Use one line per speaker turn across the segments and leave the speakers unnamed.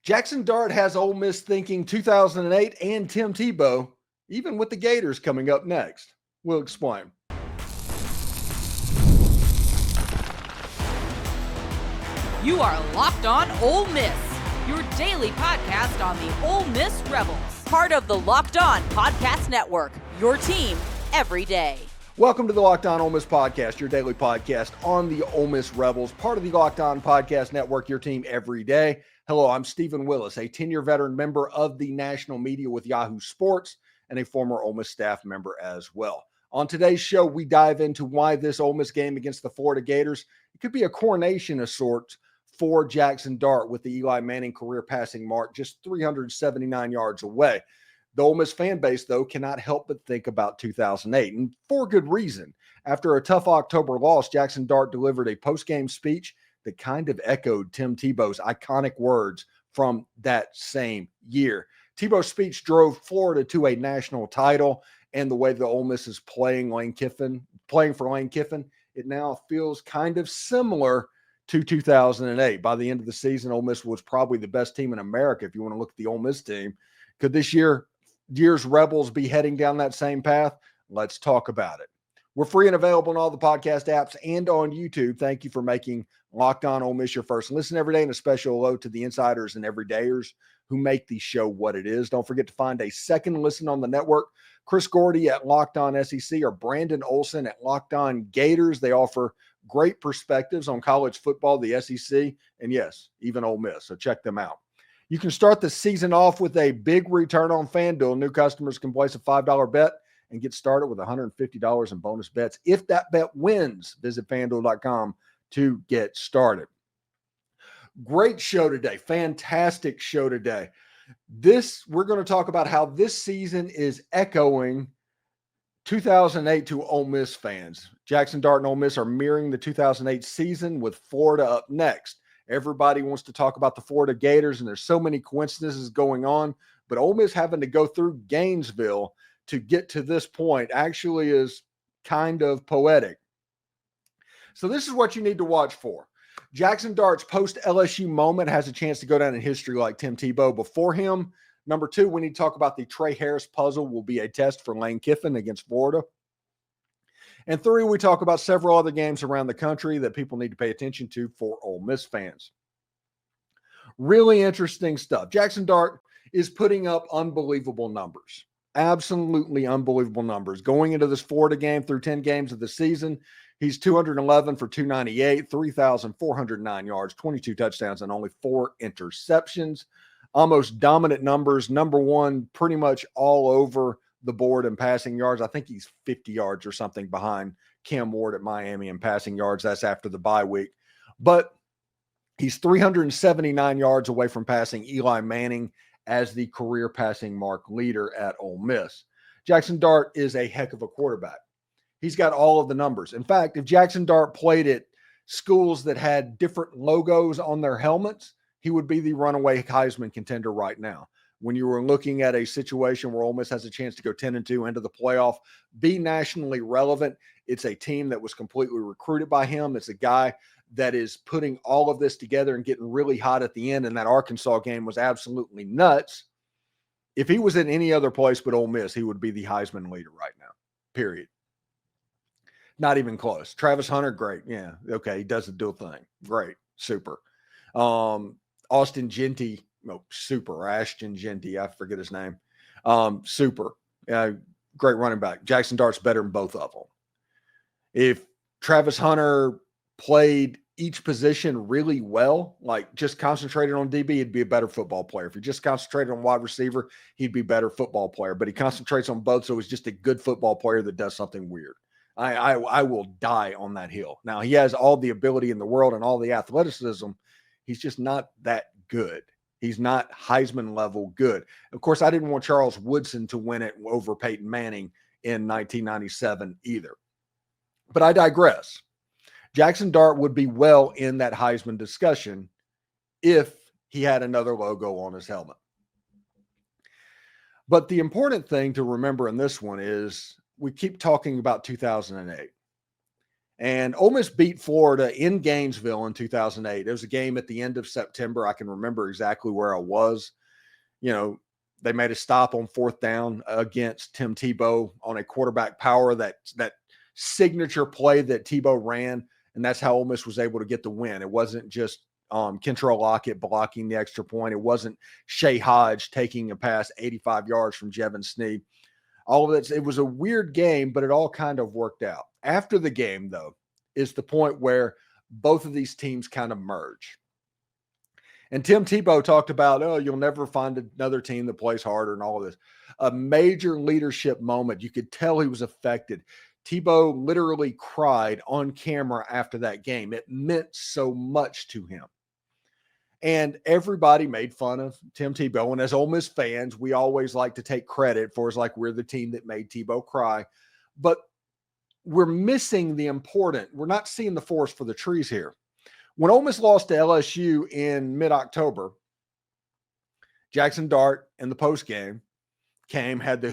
Jaxson Dart has Ole Miss thinking 2008 and Tim Tebow, even with the Gators coming up next. We'll explain.
You are Locked On Ole Miss, your daily podcast on the Ole Miss Rebels. Part of the Locked On Podcast Network, your team every day.
Welcome to the Locked On Ole Miss Podcast, your daily podcast on the Ole Miss Rebels, part of the Locked On Podcast Network, your team every day. Hello, I'm Steven Willis, a 10-year veteran member of the national media with Yahoo Sports and a former Ole Miss staff member as well. On today's show, we dive into why this Ole Miss game against the Florida Gators, it could be a coronation of sorts for Jaxson Dart with the Eli Manning career passing mark just 379 yards away. The Ole Miss fan base, though, cannot help but think about 2008, and for good reason. After a tough October loss, Jaxson Dart delivered a post-game speech that kind of echoed Tim Tebow's iconic words from that same year. Tebow's speech drove Florida to a national title, and the way the Ole Miss is playing for Lane Kiffin, it now feels kind of similar to 2008. By the end of the season, Ole Miss was probably the best team in America if you want to look at the Ole Miss team. Could this year's Rebels be heading down that same path? Let's talk about it. We're free and available on all the podcast apps and on YouTube. Thank you for making Locked On Ole Miss your first listen every day, and a special hello to the insiders and everydayers who make the show what it is. Don't forget to find a second listen on the network. Chris Gordy at Locked On SEC or Brandon Olson at Locked On Gators. They offer great perspectives on college football, the SEC, and yes, even Ole Miss. So check them out. You can start the season off with a big return on FanDuel. New customers can place a $5 bet and get started with $150 in bonus bets. If that bet wins, visit FanDuel.com to get started. Great show today. Fantastic show today. We're going to talk about how this season is echoing 2008 to Ole Miss fans. Jaxson Dart and Ole Miss are mirroring the 2008 season with Florida up next. Everybody wants to talk about the Florida Gators, and there's so many coincidences going on, but Ole Miss having to go through Gainesville to get to this point actually is kind of poetic. So this is what you need to watch for. Jaxson Dart's post-LSU moment has a chance to go down in history like Tim Tebow before him. Number two, we need to talk about the Tre Harris puzzle will be a test for Lane Kiffin against Florida. And three, we talk about several other games around the country that people need to pay attention to for Ole Miss fans. Really interesting stuff. Jaxson Dart is putting up unbelievable numbers. Absolutely unbelievable numbers. Going into this Florida game through 10 games of the season, he's 211 for 298, 3,409 yards, 22 touchdowns, and only 4 interceptions. Almost dominant numbers. Number one, pretty much all over the board in passing yards. I think he's 50 yards or something behind Cam Ward at Miami in passing yards. That's after the bye week. But he's 379 yards away from passing Eli Manning as the career passing mark leader at Ole Miss. Jaxson Dart is a heck of a quarterback. He's got all of the numbers. In fact, if Jaxson Dart played at schools that had different logos on their helmets, he would be the runaway Heisman contender right now. When you were looking at a situation where Ole Miss has a chance to go 10-2 into the playoff, be nationally relevant, it's a team that was completely recruited by him. It's a guy that is putting all of this together and getting really hot at the end, and that Arkansas game was absolutely nuts. If he was in any other place but Ole Miss, he would be the Heisman leader right now, period. Not even close. Travis Hunter, great. Yeah, okay, he does the dual thing. Great, super. Austin Genty, super. Ashton Genty, I forget his name. Super. Great running back. Jaxson Dart's better than both of them. If Travis Hunter played each position really well, like just concentrated on DB, he'd be a better football player. If he just concentrated on wide receiver, he'd be a better football player. But he concentrates on both, so he's just a good football player that does something weird. I will die on that hill. Now, he has all the ability in the world and all the athleticism. He's just not that good. He's not Heisman level good. Of course, I didn't want Charles Woodson to win it over Peyton Manning in 1997 either. But I digress. Jaxson Dart would be well in that Heisman discussion if he had another logo on his helmet. But the important thing to remember in this one is we keep talking about 2008. And Ole Miss beat Florida in Gainesville in 2008. It was a game at the end of September. I can remember exactly where I was. They made a stop on 4th down against Tim Tebow on a quarterback power, that signature play that Tebow ran, and that's how Ole Miss was able to get the win. It wasn't just Kentrell Lockett blocking the extra point. It wasn't Shea Hodge taking a pass 85 yards from Jevon Sneed. All of that. It was a weird game, but it all kind of worked out. After the game, though, is the point where both of these teams kind of merge. And Tim Tebow talked about, you'll never find another team that plays harder and all of this. A major leadership moment. You could tell he was affected. Tebow literally cried on camera after that game. It meant so much to him. And everybody made fun of Tim Tebow. And as Ole Miss fans, we always like to take credit for it's like we're the team that made Tebow cry. But we're missing the important. We're not seeing the forest for the trees here. When Ole Miss lost to LSU in mid-October, Jaxson Dart in the postgame had the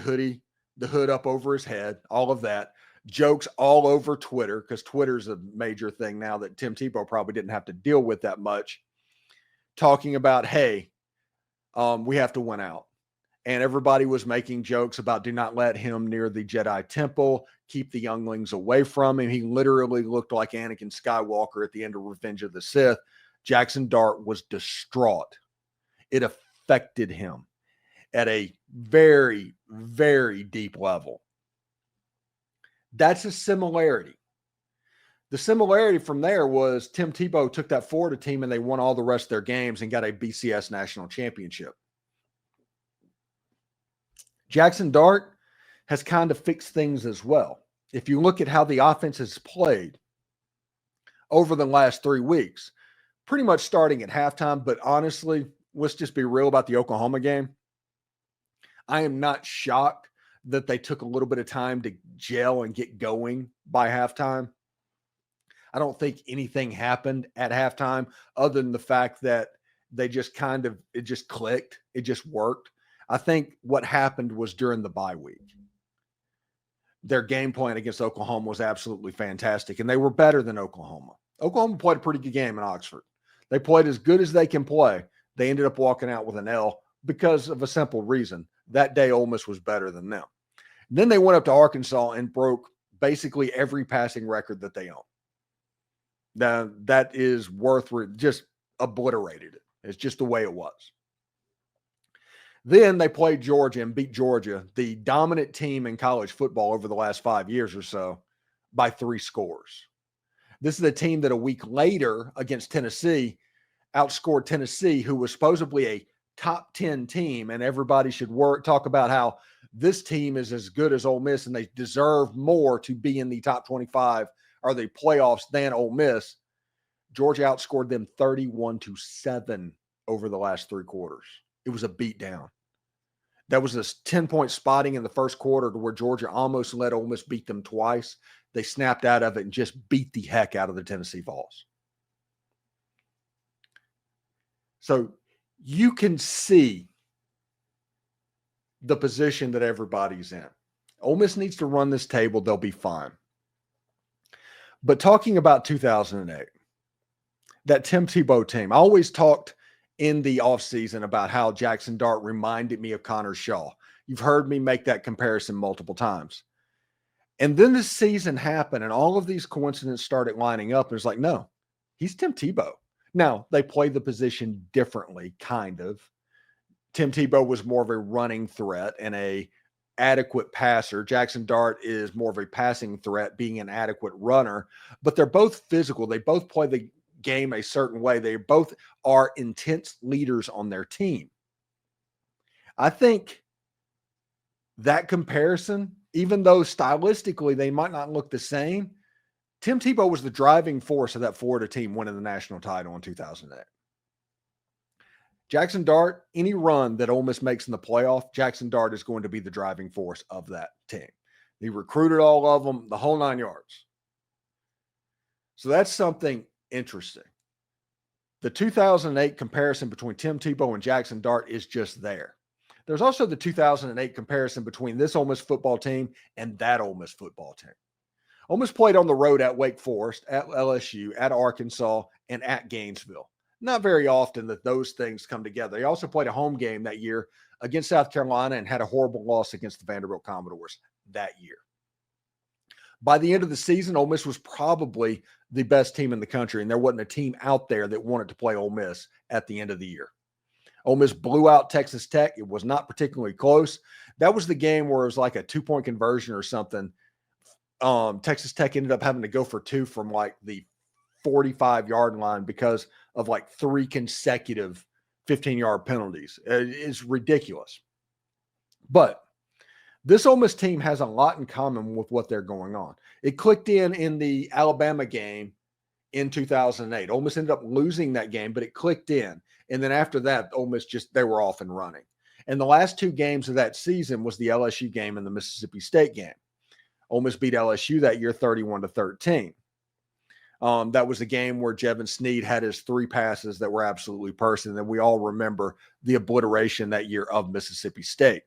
hood up over his head, all of that. Jokes all over Twitter, because Twitter's a major thing now that Tim Tebow probably didn't have to deal with that much, talking about, hey, we have to win out. And everybody was making jokes about do not let him near the Jedi Temple, keep the younglings away from him. He literally looked like Anakin Skywalker at the end of Revenge of the Sith. Jaxson Dart was distraught. It affected him at a very, very deep level. That's a similarity. The similarity from there was Tim Tebow took that Florida team and they won all the rest of their games and got a BCS national championship. Jaxson Dart has kind of fixed things as well. If you look at how the offense has played over the last 3 weeks, pretty much starting at halftime, but honestly, let's just be real about the Oklahoma game. I am not shocked that they took a little bit of time to gel and get going by halftime. I don't think anything happened at halftime other than the fact that they just it just clicked. It just worked. I think what happened was during the bye week. Their game plan against Oklahoma was absolutely fantastic, and they were better than Oklahoma. Oklahoma played a pretty good game in Oxford. They played as good as they can play. They ended up walking out with an L because of a simple reason. That day, Ole Miss was better than them. Then they went up to Arkansas and broke basically every passing record that they own. Now, that is just obliterated it. It's just the way it was. Then they played Georgia and beat Georgia, the dominant team in college football over the last 5 years or so, by 3 scores. This is a team that a week later against Tennessee outscored Tennessee, who was supposedly a top 10 team, and everybody should talk about how this team is as good as Ole Miss and they deserve more to be in the top 25 or the playoffs than Ole Miss. Georgia outscored them 31-7 over the last 3 quarters. It was a beatdown. That was this 10-point spotting in the first quarter to where Georgia almost let Ole Miss beat them twice. They snapped out of it and just beat the heck out of the Tennessee Vols. So you can see the position that everybody's in. Ole Miss needs to run this table. They'll be fine. But talking about 2008, that Tim Tebow team, I always talked in the offseason about how Jaxson Dart reminded me of Connor Shaw. You've heard me make that comparison multiple times. And then this season happened and all of these coincidences started lining up. And it's like, no, he's Tim Tebow. Now, they play the position differently, kind of. Tim Tebow was more of a running threat and a adequate passer. Jaxson Dart is more of a passing threat, being an adequate runner. But they're both physical. They both play the game a certain way. They both are intense leaders on their team. I think that comparison, even though stylistically they might not look the same, Tim Tebow was the driving force of that Florida team winning the national title in 2008. Jaxson Dart, any run that Ole Miss makes in the playoff, Jaxson Dart is going to be the driving force of that team. He recruited all of them, the whole 9 yards. So that's something interesting. The 2008 comparison between Tim Tebow and Jaxson Dart is just there. There's also the 2008 comparison between this Ole Miss football team and that Ole Miss football team. Ole Miss played on the road at Wake Forest, at LSU, at Arkansas, and at Gainesville. Not very often that those things come together. They also played a home game that year against South Carolina and had a horrible loss against the Vanderbilt Commodores that year. By the end of the season, Ole Miss was probably the best team in the country, and there wasn't a team out there that wanted to play Ole Miss at the end of the year. Ole Miss blew out Texas Tech. It was not particularly close. That was the game where it was like a 2-point conversion or something. Texas Tech ended up having to go for 2 from like the 45-yard line because of like 3 consecutive 15-yard penalties. It's ridiculous. But this Ole Miss team has a lot in common with what they're going on. It clicked in the Alabama game in 2008. Ole Miss ended up losing that game, but it clicked in. And then after that, Ole Miss they were off and running. And the last 2 games of that season was the LSU game and the Mississippi State game. Ole Miss beat LSU that year 31-13. That was the game where Jevin Sneed had his 3 passes that were absolutely perfect. And we all remember the obliteration that year of Mississippi State.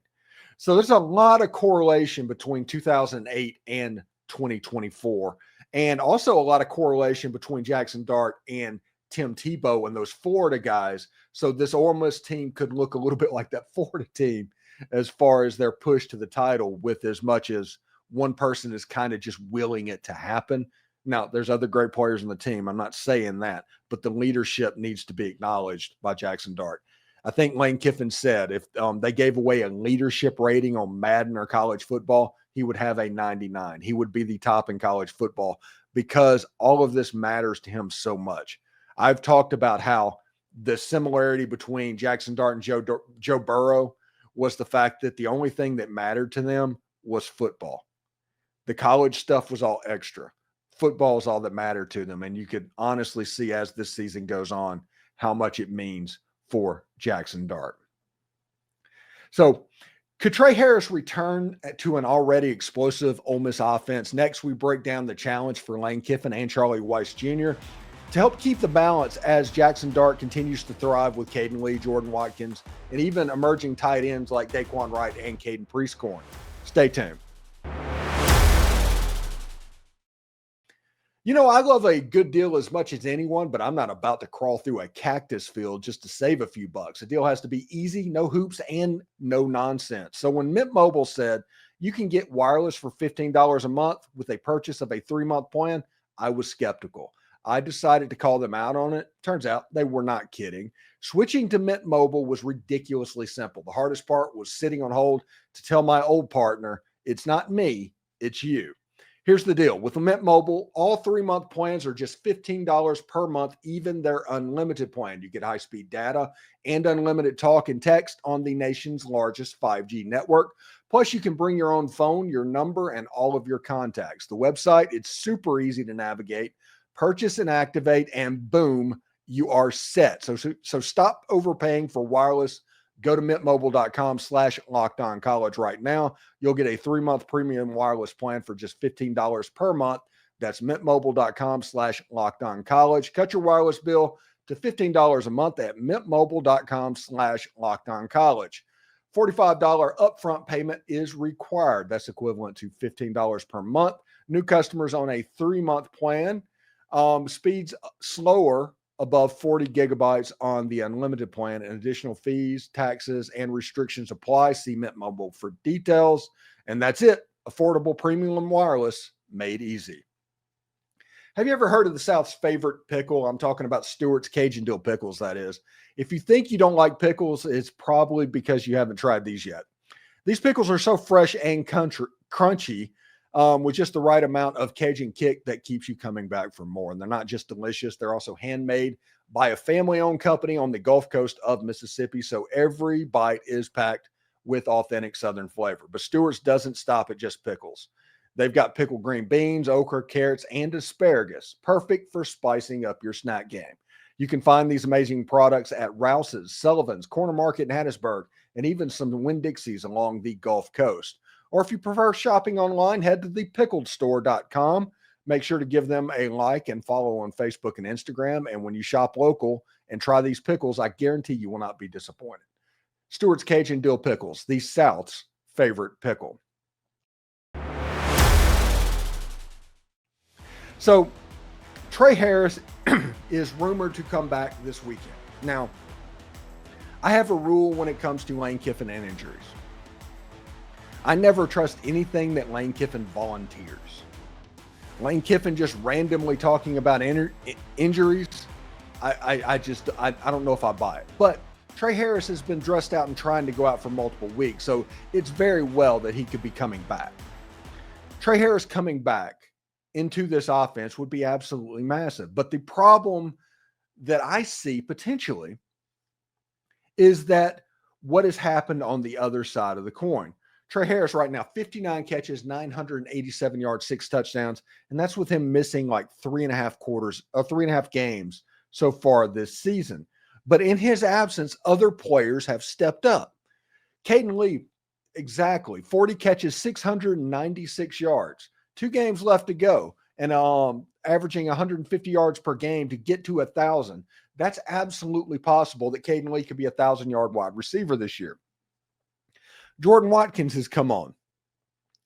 So there's a lot of correlation between 2008 and 2024, and also a lot of correlation between Jaxson Dart and Tim Tebow and those Florida guys. So this Ole Miss team could look a little bit like that Florida team as far as their push to the title, with as much as one person is kind of just willing it to happen. Now, there's other great players on the team. I'm not saying that, but the leadership needs to be acknowledged by Jaxson Dart. I think Lane Kiffin said if they gave away a leadership rating on Madden or college football, he would have a 99. He would be the top in college football because all of this matters to him so much. I've talked about how the similarity between Jaxson Dart and Joe Burrow was the fact that the only thing that mattered to them was football. The college stuff was all extra. Football is all that mattered to them. And you could honestly see as this season goes on how much it means for Jaxson Dart. So could Tre Harris return to an already explosive Ole Miss offense? Next, we break down the challenge for Lane Kiffin and Charlie Weiss Jr. to help keep the balance as Jaxson Dart continues to thrive with Caden Lee, Jordan Watkins, and even emerging tight ends like Daquan Wright and Caden Prieskorn. Stay tuned. You know, I love a good deal as much as anyone, but I'm not about to crawl through a cactus field just to save a few bucks. The deal has to be easy, no hoops, and no nonsense. So when Mint Mobile said you can get wireless for $15 a month with a purchase of a 3-month plan, I was skeptical. I decided to call them out on it. Turns out they were not kidding. Switching to Mint Mobile was ridiculously simple. The hardest part was sitting on hold to tell my old partner, it's not me, it's you. Here's the deal. With Mint Mobile, all 3-month plans are just $15 per month, even their unlimited plan. You get high-speed data and unlimited talk and text on the nation's largest 5G network. Plus, you can bring your own phone, your number, and all of your contacts. The website, it's super easy to navigate. Purchase and activate, and boom, you are set. So stop overpaying for wireless. Go to mintmobile.com/lockedoncollege right now. You'll get a 3-month premium wireless plan for just $15 per month. That's mintmobile.com/lockedoncollege. Cut your wireless bill to $15 a month at mintmobile.com/lockedoncollege. $45 upfront payment is required. That's equivalent to $15 per month. New customers on a 3-month plan. Speeds slower above 40 gigabytes on the unlimited plan, and additional fees, taxes, and restrictions apply. See Mint Mobile for details. And that's it. Affordable premium wireless made easy. Have you ever heard of the South's favorite pickle? I'm talking about Stewart's Cajun Dill Pickles, that is. If you think you don't like pickles, it's probably because you haven't tried these yet. These pickles are so fresh and crunchy, with just the right amount of Cajun kick that keeps you coming back for more. And they're not just delicious, they're also handmade by a family-owned company on the Gulf Coast of Mississippi. So every bite is packed with authentic Southern flavor. But Stewart's doesn't stop at just pickles. They've got pickled green beans, okra, carrots, and asparagus, perfect for spicing up your snack game. You can find these amazing products at Rouse's, Sullivan's, Corner Market in Hattiesburg, and even some Winn-Dixies along the Gulf Coast. Or if you prefer shopping online, head to thepickledstore.com. Make sure to give them a like and follow on Facebook and Instagram. And when you shop local and try these pickles, I guarantee you will not be disappointed. Stewart's Cajun Dill Pickles, the South's favorite pickle. So Tre Harris is rumored to come back this weekend. Now, I have a rule when it comes to Lane Kiffin and injuries. I never trust anything that Lane Kiffin volunteers. Lane Kiffin just randomly talking about injuries, I don't know if I buy it. But Tre Harris has been dressed out and trying to go out for multiple weeks, so it's very well that he could be coming back. Tre Harris coming back into this offense would be absolutely massive. But the problem that I see potentially is that what has happened on the other side of the coin. Tre Harris right now, 59 catches, 987 yards, 6 touchdowns, and that's with him missing like 3.5 games so far this season. But in his absence, other players have stepped up. Caden Lee, exactly, 40 catches, 696 yards, 2 games left to go, and averaging 150 yards per game to get to 1,000. That's absolutely possible that Caden Lee could be a 1,000-yard wide receiver this year. Jordan Watkins has come on.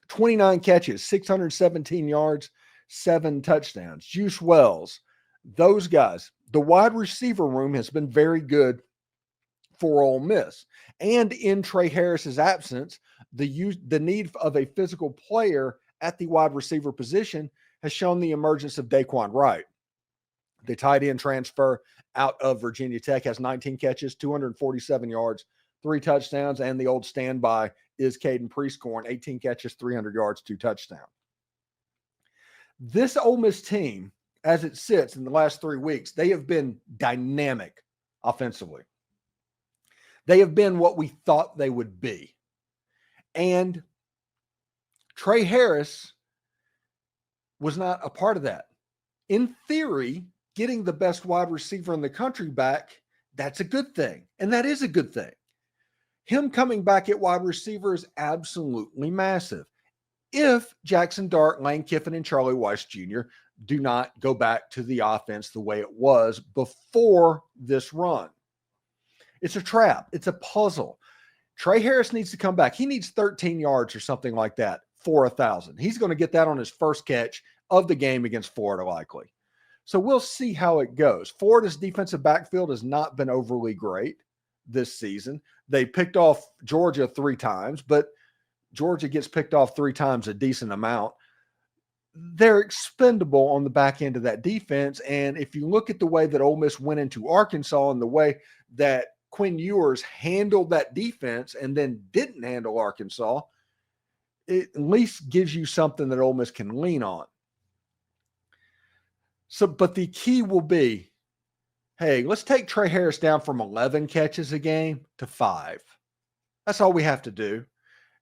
29 catches, 617 yards, 7 touchdowns. Juice Wells, those guys. The wide receiver room has been very good for Ole Miss. And in Tre Harris's absence, the need of a physical player at the wide receiver position has shown the emergence of Daquan Wright. The tight end transfer out of Virginia Tech has 19 catches, 247 yards, 3 touchdowns, and the old standby is Caden Prieskorn, 18 catches, 300 yards, 2 touchdowns. This Ole Miss team, as it sits in the last 3 weeks, they have been dynamic offensively. They have been what we thought they would be. And Tre Harris was not a part of that. In theory, getting the best wide receiver in the country back, that's a good thing. And that is a good thing. Him coming back at wide receiver is absolutely massive. If Jaxson Dart, Lane Kiffin, and Charlie Weis Jr. do not go back to the offense the way it was before this run. It's a trap. It's a puzzle. Tre Harris needs to come back. He needs 13 yards or something like that for 1,000. He's going to get that on his first catch of the game against Florida, likely. So we'll see how it goes. Florida's defensive backfield has not been overly great this season. They picked off Georgia 3 times, but Georgia gets picked off 3 times a decent amount. They're expendable on the back end of that defense. And if you look at the way that Ole Miss went into Arkansas and the way that Quinn Ewers handled that defense and then didn't handle Arkansas, it at least gives you something that Ole Miss can lean on. So, but the key will be, hey, let's take Tre Harris down from 11 catches a game to 5. That's all we have to do.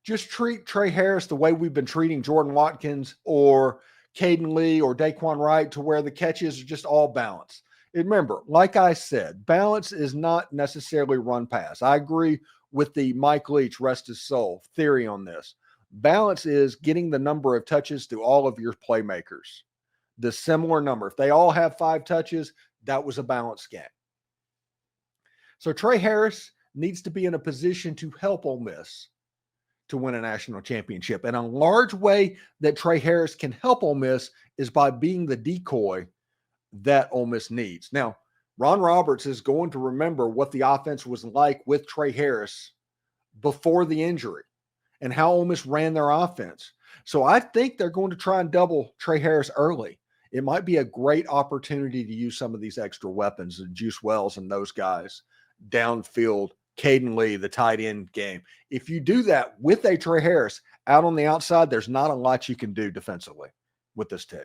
Just treat Tre Harris the way we've been treating Jordan Watkins or Caden Lee or Daquan Wright, to where the catches are just all balanced. And remember, like I said, balance is not necessarily run pass. I agree with the Mike Leach, rest his soul, theory on this. Balance is getting the number of touches to all of your playmakers. The similar number. If they all have 5 touches, that was a balanced game. So Tre Harris needs to be in a position to help Ole Miss to win a national championship. And a large way that Tre Harris can help Ole Miss is by being the decoy that Ole Miss needs. Now, Ron Roberts is going to remember what the offense was like with Tre Harris before the injury and how Ole Miss ran their offense. So I think they're going to try and double Tre Harris early. It might be a great opportunity to use some of these extra weapons, the Juice Wells and those guys downfield, Caden Lee, the tight end game. If you do that with a Tre Harris out on the outside, there's not a lot you can do defensively with this team.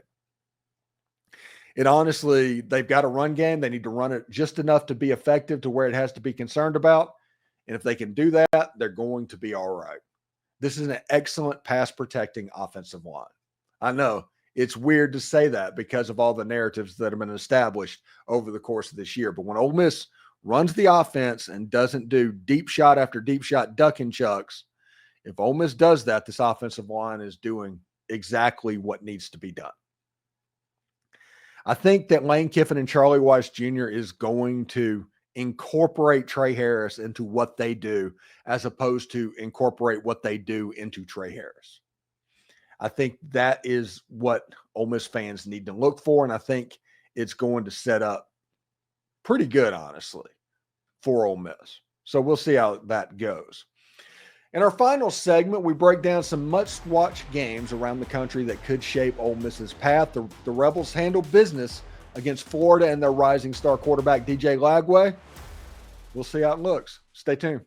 It honestly, they've got a run game. They need to run it just enough to be effective to where it has to be concerned about. And if they can do that, they're going to be all right. This is an excellent pass protecting offensive line. I know it's weird to say that because of all the narratives that have been established over the course of this year. But when Ole Miss runs the offense and doesn't do deep shot after deep shot duck and chucks, if Ole Miss does that, this offensive line is doing exactly what needs to be done. I think that Lane Kiffin and Charlie Weis Jr. is going to incorporate Tre Harris into what they do as opposed to incorporate what they do into Tre Harris. I think that is what Ole Miss fans need to look for, and I think it's going to set up pretty good, honestly, for Ole Miss. So we'll see how that goes. In our final segment, we break down some must-watch games around the country that could shape Ole Miss's path. The Rebels handle business against Florida and their rising star quarterback, DJ Lagway. We'll see how it looks. Stay tuned.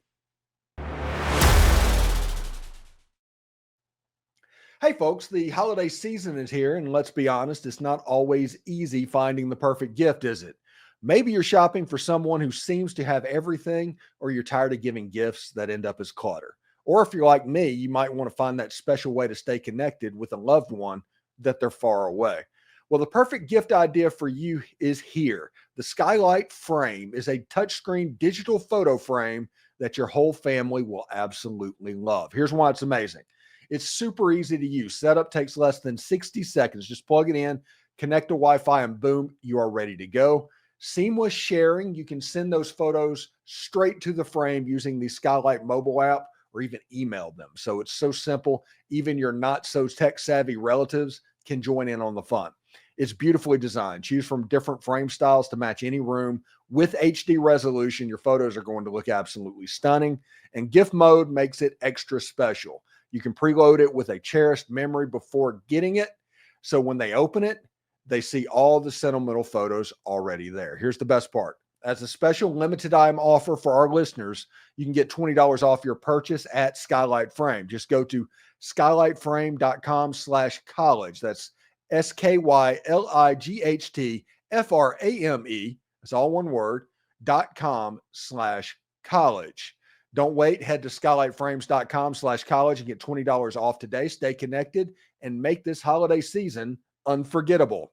Hey, folks, the holiday season is here, and let's be honest, it's not always easy finding the perfect gift, is it? Maybe you're shopping for someone who seems to have everything, or you're tired of giving gifts that end up as clutter. Or if you're like me, you might want to find that special way to stay connected with a loved one that they're far away. Well, the perfect gift idea for you is here. The Skylight Frame is a touchscreen digital photo frame that your whole family will absolutely love. Here's why it's amazing. It's super easy to use. Setup takes less than 60 seconds. Just plug it in, connect to Wi-Fi, and boom, you are ready to go. Seamless sharing. You can send those photos straight to the frame using the Skylight mobile app or even email them. So it's so simple. Even your not so tech savvy relatives can join in on the fun. It's beautifully designed. Choose from different frame styles to match any room. With HD resolution, your photos are going to look absolutely stunning. And gift mode makes it extra special. You can preload it with a cherished memory before getting it. So when they open it, they see all the sentimental photos already there. Here's the best part. As a special limited time offer for our listeners, you can get $20 off your purchase at Skylight Frame. Just go to skylightframe.com/college. That's SKYLIGHTFRAME. It's all one word, .com/college. Don't wait. Head to skylightframes.com/college and get $20 off today. Stay connected and make this holiday season unforgettable.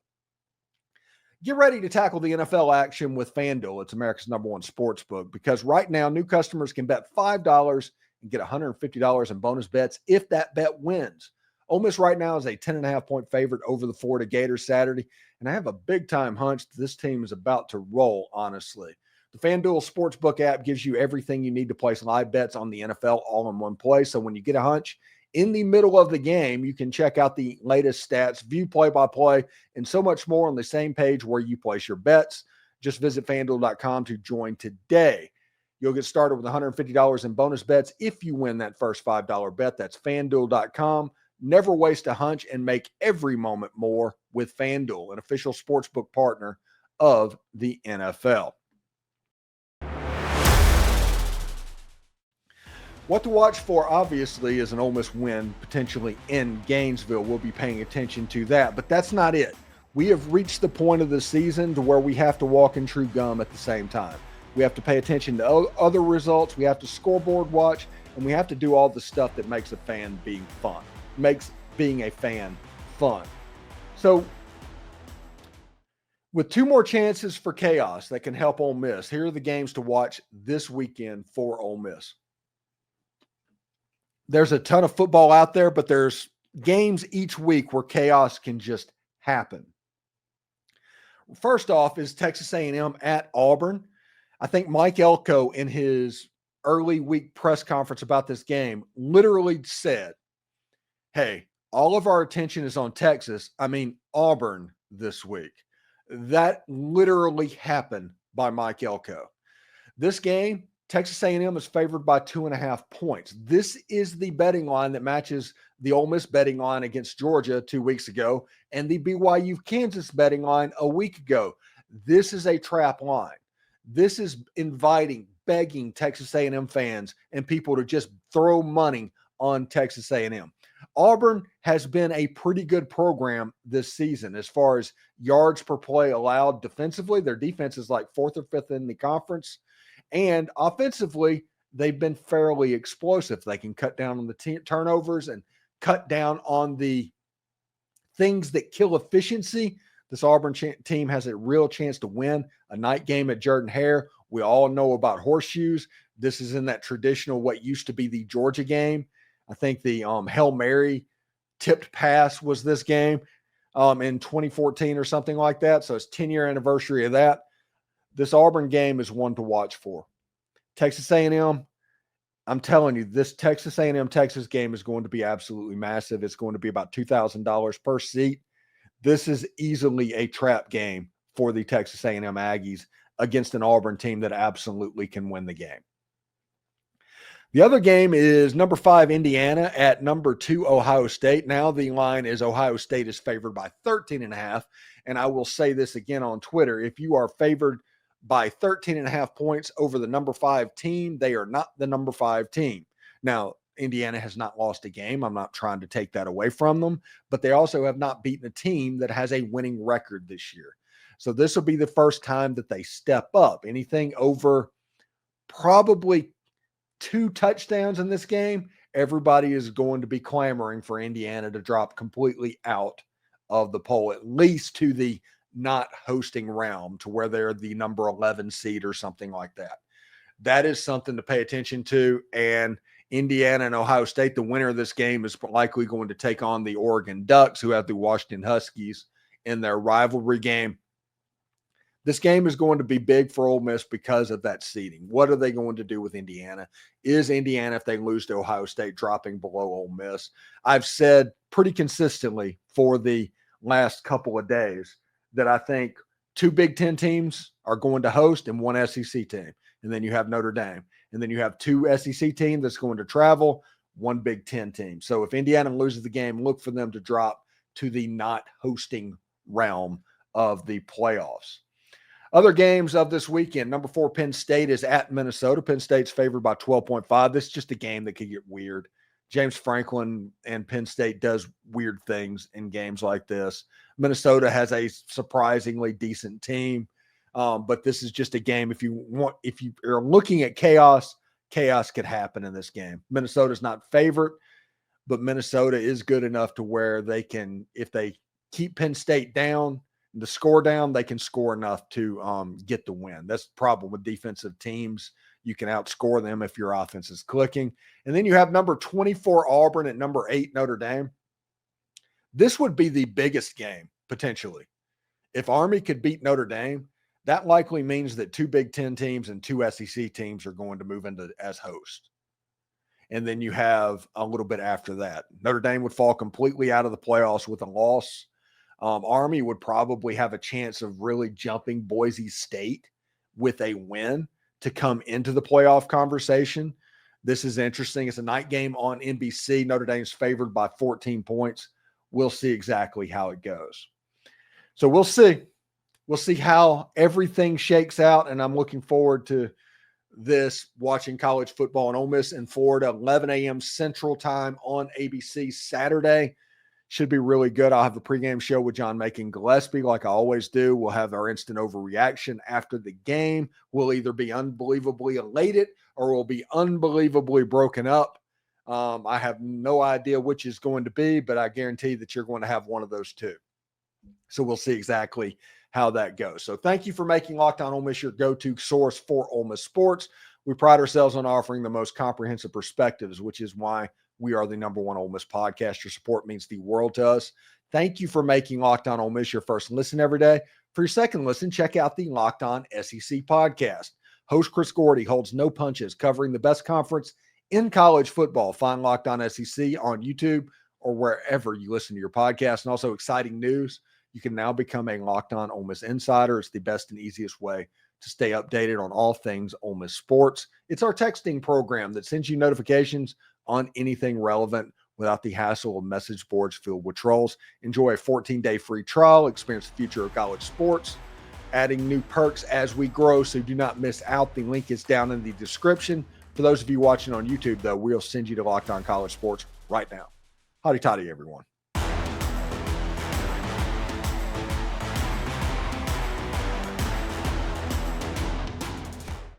Get ready to tackle the NFL action with FanDuel. It's America's #1 sports book, because right now new customers can bet $5 and get $150 in bonus bets if that bet wins. Ole Miss right now is a 10.5-point favorite over the Florida Gators Saturday, and I have a big-time hunch this team is about to roll, honestly. The FanDuel Sportsbook app gives you everything you need to place live bets on the NFL all in one place. So when you get a hunch in the middle of the game, you can check out the latest stats, view play-by-play, and so much more on the same page where you place your bets. Just visit FanDuel.com to join today. You'll get started with $150 in bonus bets if you win that first $5 bet. That's FanDuel.com. Never waste a hunch and make every moment more with FanDuel, an official sportsbook partner of the NFL. What to watch for, obviously, is an Ole Miss win potentially in Gainesville. We'll be paying attention to that, but that's not it. We have reached the point of the season to where we have to walk and chew gum at the same time. We have to pay attention to other results. We have to scoreboard watch, and we have to do all the stuff that makes a fan being fun. Makes being a fan fun. So with two more chances for chaos that can help Ole Miss, here are the games to watch this weekend for Ole Miss. There's a ton of football out there, but there's games each week where chaos can just happen. First off is Texas A&M at Auburn. I think Mike Elko, in his early week press conference about this game, literally said, hey, all of our attention is on Auburn this week. That literally happened by Mike Elko. This game, Texas A&M is favored by 2.5 points. This is the betting line that matches the Ole Miss betting line against Georgia 2 weeks ago and the BYU Kansas betting line a week ago. This is a trap line. This is begging Texas A&M fans and people to just throw money on Texas A&M. Auburn has been a pretty good program this season as far as yards per play allowed defensively. Their defense is like 4th or 5th in the conference. And offensively, they've been fairly explosive. They can cut down on the turnovers and cut down on the things that kill efficiency. This Auburn team has a real chance to win a night game at Jordan-Hare. We all know about horseshoes. This is in that traditional, what used to be the Georgia game. I think the Hail Mary tipped pass was this game in 2014 or something like that. So it's 10-year anniversary of that. This Auburn game is one to watch for. Texas A&M, I'm telling you, this Texas A&M Texas game is going to be absolutely massive. It's going to be about $2,000 per seat. This is easily a trap game for the Texas A&M Aggies against an Auburn team that absolutely can win the game. The other game is number 5 Indiana at number 2 Ohio State. Now the line is Ohio State is favored by 13.5. And I will say this again on Twitter. If you are favored by 13.5 points over the number 5 team, they are not the number 5 team. Now, Indiana has not lost a game. I'm not trying to take that away from them, but they also have not beaten a team that has a winning record this year. So this will be the first time that they step up. Anything over probably 2 touchdowns in this game, everybody is going to be clamoring for Indiana to drop completely out of the poll, at least to the not hosting realm, to where they're the number 11 seed or something like that. That is something to pay attention to. And Indiana and Ohio State, the winner of this game is likely going to take on the Oregon Ducks, who have the Washington Huskies in their rivalry game. This game is going to be big for Ole Miss because of that seeding. What are they going to do with Indiana? Is Indiana, if they lose to Ohio State, dropping below Ole Miss? I've said pretty consistently for the last couple of days that I think 2 Big Ten teams are going to host and 1 SEC team. And then you have Notre Dame. And then you have 2 SEC teams that's going to travel, 1 Big Ten team. So if Indiana loses the game, look for them to drop to the not hosting realm of the playoffs. Other games of this weekend, number 4 Penn State is at Minnesota. Penn State's favored by 12.5. This is just a game that could get weird. James Franklin and Penn State does weird things in games like this. Minnesota has a surprisingly decent team, but this is just a game. If you are looking at chaos could happen in this game. Minnesota's not favored, but Minnesota is good enough to where they can, if they keep Penn State down, the score down, they can score enough to get the win. That's the problem with defensive teams. You can outscore them if your offense is clicking. And then you have number 24 Auburn at number 8 Notre Dame. This would be the biggest game, potentially. If Army could beat Notre Dame, that likely means that 2 Big Ten teams and 2 SEC teams are going to move into as hosts. And then you have a little bit after that. Notre Dame would fall completely out of the playoffs with a loss. Army would probably have a chance of really jumping Boise State with a win to come into the playoff conversation. This is interesting. It's a night game on NBC. Notre Dame's favored by 14 points. We'll see exactly how it goes. So we'll see. We'll see how everything shakes out, and I'm looking forward to this, watching college football in Ole Miss in Florida, 11 a.m. Central Time on ABC Saturday. Should be really good. I'll have the pregame show with John Macon Gillespie like I always do. We'll have our instant overreaction after the game. We'll either be unbelievably elated or we'll be unbelievably broken up. I have no idea which is going to be, but I guarantee that you're going to have one of those two. So we'll see exactly how that goes. So thank you for making Locked On Ole Miss your go-to source for Ole Miss sports. We pride ourselves on offering the most comprehensive perspectives, which is why we are the number 1 Ole Miss podcast. Your support means the world to us. Thank you for making Locked On Ole Miss your first listen every day. For your second listen, check out the Locked On SEC podcast. Host Chris Gordy holds no punches, covering the best conference in college football. Find Locked On SEC on YouTube or wherever you listen to your podcast. And also exciting news, you can now become a Locked On Ole Miss insider. It's the best and easiest way to stay updated on all things Ole Miss sports. It's our texting program that sends you notifications on anything relevant without the hassle of message boards filled with trolls. Enjoy a 14-day free trial. Experience the future of college sports. Adding new perks as we grow, so do not miss out. The link is down in the description. For those of you watching on YouTube, though, we'll send you to Locked On College Sports right now. Howdy toddy, everyone.